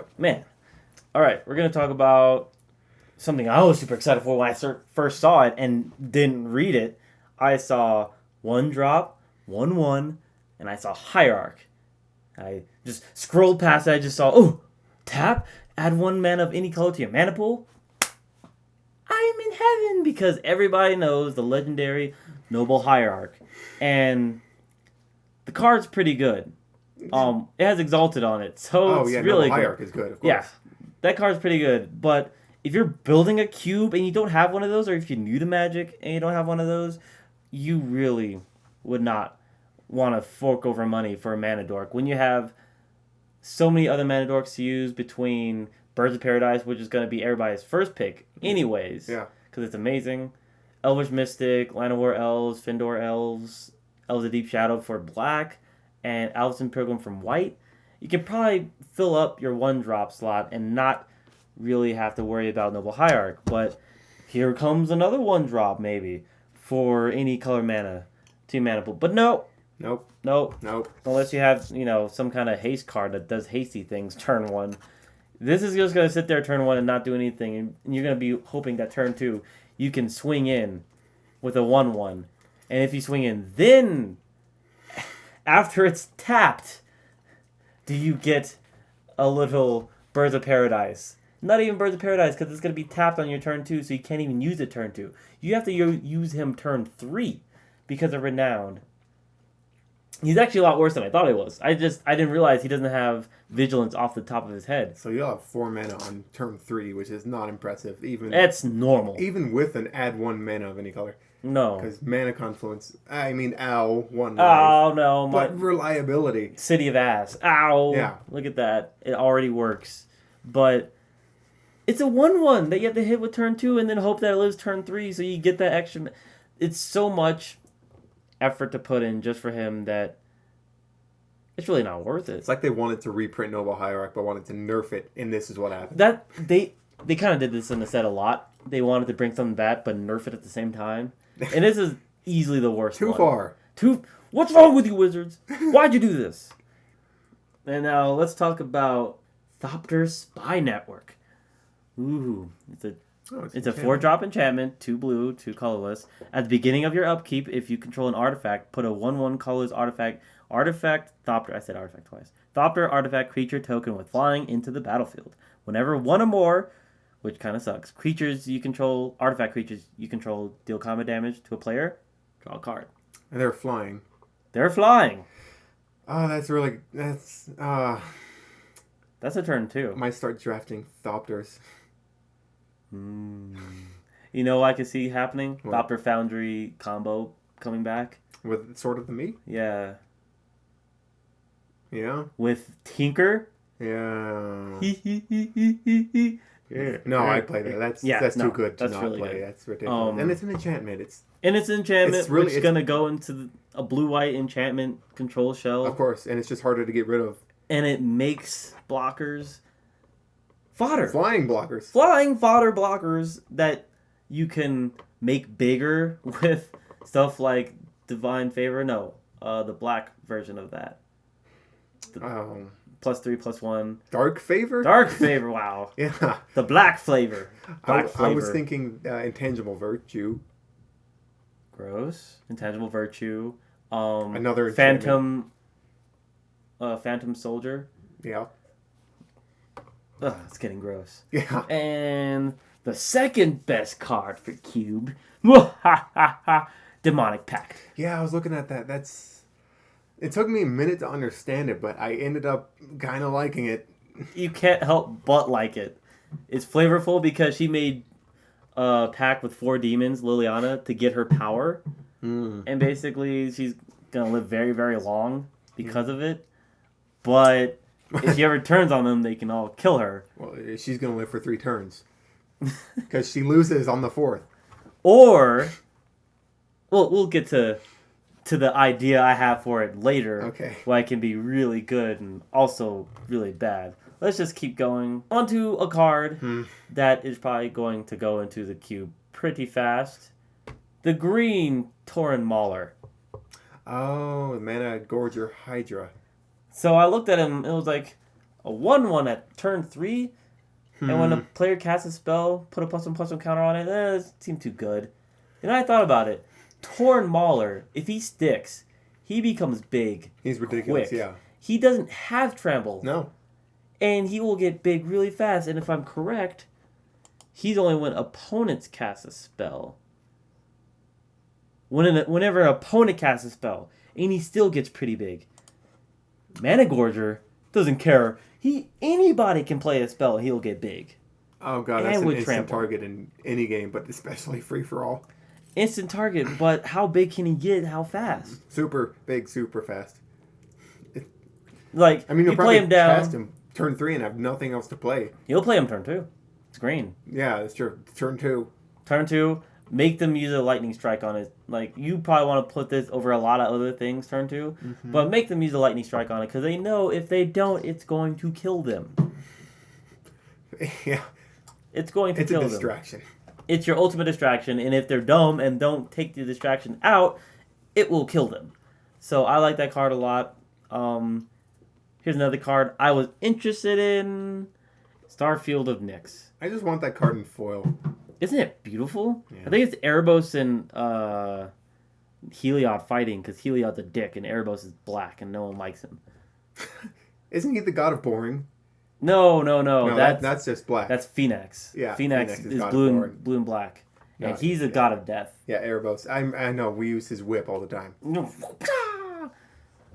Yep. Man. All right, we're going to talk about something I was super excited for when I first saw it and didn't read it. I saw 1-drop, 1/1, and I saw Hierarch. I just scrolled past it. I just saw, tap, add 1 mana of any color to your mana pool. I am in heaven because everybody knows the legendary Noble Hierarch. And the card's pretty good. It has Exalted on it, so it's really Noble good. Hierarch is good, of course. Yeah, that card's pretty good. But if you're building a cube and you don't have one of those, or if you're new to Magic and you don't have one of those, you really would not want to fork over money for a Mana Dork when you have so many other Mana Dorks to use between Birds of Paradise, which is going to be everybody's first pick anyways. Yeah. Because it's amazing. Elvish Mystic, Land of War Elves, Findor Elves, Elves of Deep Shadow for black, and Alvin Pilgrim from white. You can probably fill up your 1-drop slot and not really have to worry about Noble Hierarch. But here comes another 1-drop maybe for any color mana, 2 mana pool. But no. Nope. Unless you have, some kind of haste card that does hasty things turn 1. This is just going to sit there turn 1 and not do anything. And you're going to be hoping that turn 2 you can swing in with a 1/1. And if you swing in, then after it's tapped, do you get a little Birds of Paradise? Not even Birds of Paradise, because it's going to be tapped on your turn 2, so you can't even use it turn 2. You have to use him turn 3 because of Renowned. He's actually a lot worse than I thought he was. I didn't realize he doesn't have Vigilance off the top of his head. So you'll have 4 mana on turn 3, which is not impressive. That's normal. Even with an add 1 mana of any color. No. Because Mana Confluence, 1 life. Oh, no. But reliability. City of Ass. Ow. Yeah. Look at that. It already works. But it's a 1/1 that you have to hit with turn 2 and then hope that it lives turn 3 so you get that extra. It's so much effort to put in just for him that it's really not worth it. It's like they wanted to reprint Noble Hierarch but wanted to nerf it, and this is what happened. That they kind of did this in the set a lot. They wanted to bring something back but nerf it at the same time. And this is easily the worst Too one. far. What's wrong with you, Wizards? Why'd you do this? And now let's talk about Thopter Spy Network. Ooh, it's a 4-drop enchantment, 2 blue, 2 colorless. At the beginning of your upkeep, if you control an artifact, put a 1/1 colorless artifact Thopter, I said artifact twice. Thopter artifact creature token with flying into the battlefield. Whenever 1 or more, which kind of sucks, artifact creatures you control deal combat damage to a player, draw a card. And they're flying. They're flying. Oh, that's a turn 2. I might start drafting Thopters. You know what I can see happening? What? Thopter Foundry combo coming back. With Sword of the Me? Yeah. Yeah? With Tinker. Yeah. Yeah. No, I play that. That's too good to not really play. good. That's ridiculous. And it's an enchantment. It's an enchantment, which is going to go into a blue-white enchantment control shell. Of course, and it's just harder to get rid of. And it makes blockers fodder. Flying blockers. Flying fodder blockers that you can make bigger with stuff like Divine Favor. No, the black version of that. +3/+1. Dark Favor? Dark Favor, wow. Yeah. The black flavor. I was thinking Intangible Virtue. Gross. Intangible Virtue. Another Phantom Soldier. Yeah. Ugh, it's getting gross. Yeah. And the second best card for Cube. Demonic Pact. Yeah, I was looking at that. It took me a minute to understand it, but I ended up kind of liking it. You can't help but like it. It's flavorful because she made a pact with 4 demons, Liliana, to get her power. And basically, she's going to live very, very long because of it. But if she ever turns on them, they can all kill her. Well, she's going to live for 3 turns. Because she loses on the 4th. Or, well, we'll get to the idea I have for it later. Okay. Why it can be really good and also really bad. Let's just keep going. Onto a card that is probably going to go into the cube pretty fast. The green Tauren Mauler. Oh, Mana Gorger Hydra. So I looked at him, it was like, A 1/1 at turn 3, and when a player casts a spell, put a +1/+1 counter on it, it seemed too good. And I thought about it. Torn Mauler, if he sticks, he becomes big. He's ridiculous, quick. yeah. He doesn't have Tremble. No. And he will get big really fast. And if I'm correct, he's only when opponents cast a spell. Whenever an opponent casts a spell, and he still gets pretty big. Mana Gorger doesn't care. Anybody can play a spell, he'll get big. Oh god, And that's an with instant trample. target in any game, but especially free for all. Instant target, but how big can he get? How fast? Super big, super fast. Like, I mean, you you'll play probably him down. cast him turn 3 and have nothing else to play. You'll play him turn 2. It's green. Yeah, that's true. Turn 2. Turn 2, make them use a lightning strike on it. Like, you probably want to put this over a lot of other things, turn 2. But make them use a lightning strike on it, because they know if they don't, it's going to kill them. Yeah. It's going to It's kill a them. distraction. It's your ultimate distraction, and if they're dumb and don't take the distraction out, it will kill them. So I like that card a lot. Here's another card I was interested in. Starfield of Nyx. I just want that card in foil. Isn't it beautiful? Yeah. I think it's Erebos and Heliod fighting, because Heliod's a dick and Erebos is black and no one likes him. Isn't he the god of boring? No. No, that's just black. That's Phoenix. Yeah, Phoenix Phoenix is is god of blue boring. and black. And No, he's a yeah. god of death. Yeah, Erebos. I know, we use his whip all the time.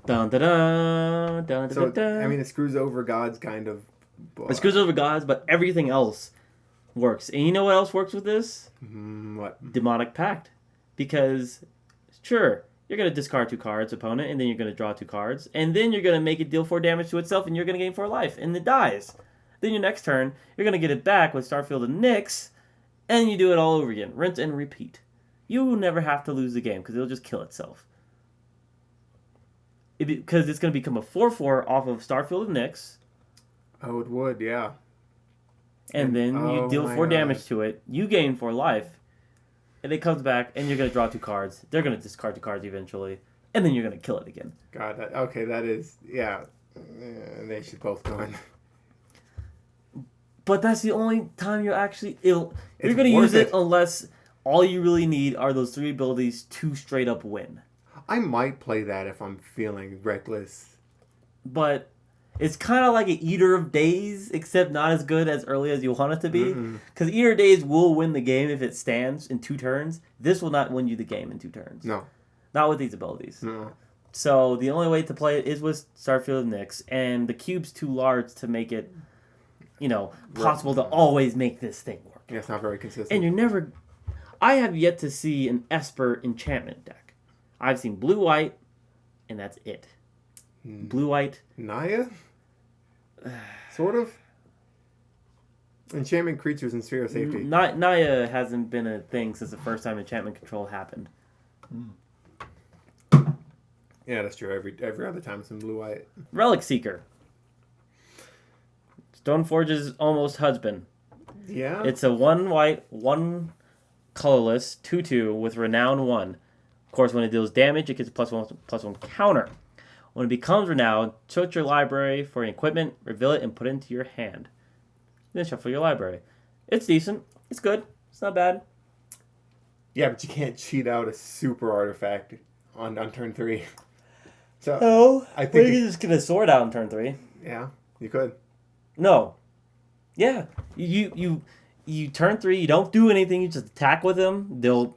Dun, da, da, dun, da, So, da, da. I mean, it screws over gods, kind of. It screws over gods, but everything else works. And you know what else works with this? What? Demonic Pact. Because, sure, you're going to discard 2 cards, opponent, and then you're going to draw 2 cards. And then you're going to make it deal 4 damage to itself, and you're going to gain 4 life, and it dies. Then your next turn, you're going to get it back with Starfield and Nyx, and you do it all over again. Rinse and repeat. You will never have to lose the game, because it'll just kill itself. Because it's going to become a 4/4 off of Starfield and Nyx, Oh, it would, yeah. and then you oh deal my 4 God. damage to it. You gain 4 life, and it comes back, and you're going to draw 2 cards. They're going to discard 2 cards eventually, and then you're going to kill it again. God, that is, yeah. They should both go in. But that's the only time you're actually... You're It's going to worth use it it. unless all you really need are those 3 abilities to straight up win. I might play that if I'm feeling reckless. But it's kind of like an Eater of Days, except not as good as early as you want it to be. Because Eater of Days will win the game if it stands in 2 turns. This will not win you the game in 2 turns. No. Not with these abilities. No. So the only way to play it is with Starfield and Nyx, and the cube's too large to make it, possible to always make this thing work. Yeah, it's not very consistent. And you're never... I have yet to see an Esper enchantment deck. I've seen blue-white, and that's it. Blue-white. Naya? Sort of? Enchantment creatures and Sphere of Safety. Naya hasn't been a thing since the first time enchantment control happened. Yeah, that's true. Every other time it's in blue-white. Relic Seeker. Stoneforge's almost husband. Yeah? It's a 1 white, 1 colorless, 2/2 with Renown 1. Of course, when it deals damage, it gets a +1/+1 counter. When it becomes renowned, search your library for an equipment, reveal it, and put it into your hand. Then shuffle your library. It's decent. It's good. It's not bad. Yeah, but you can't cheat out a super artifact on turn 3. So, No. I I think think you just get a sword out in turn 3. yeah, you could. No. Yeah. You turn 3, you don't do anything, you just attack with them. They'll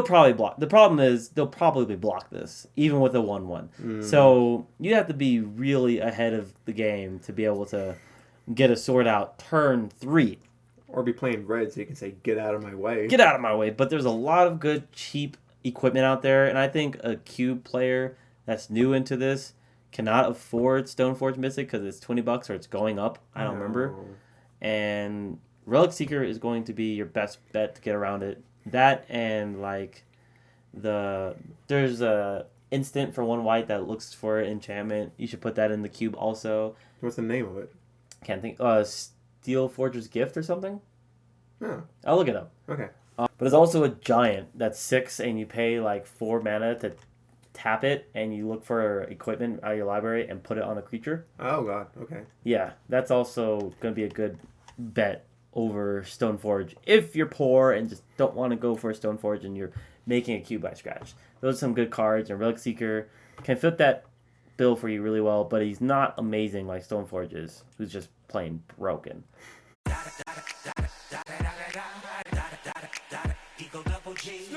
probably block. The problem is they'll probably block this, even with a 1/1. So you have to be really ahead of the game to be able to get a sword out turn 3. Or be playing red so you can say, get out of my way. Get out of my way. But there's a lot of good, cheap equipment out there, and I think a cube player that's new into this cannot afford Stoneforge Mystic because it's $20 or it's going up. I don't remember. And Relic Seeker is going to be your best bet to get around it. That and there's a instant for 1 white that looks for enchantment. You should put that in the cube also. What's the name of it? Can't think. Steel Forger's Gift or something. Oh, I'll look it up. okay. But it's also a giant that's 6, and you pay like 4 mana to tap it and you look for equipment out of your library and put it on a creature. Oh god. Okay. Yeah, that's also going to be a good bet over Stoneforge if you're poor and just don't want to go for a Stoneforge and you're making a cube by scratch. Those are some good cards, and Relic Seeker can fit that bill for you really well, but he's not amazing like Stoneforge is, who's just plain broken. Eagle double G.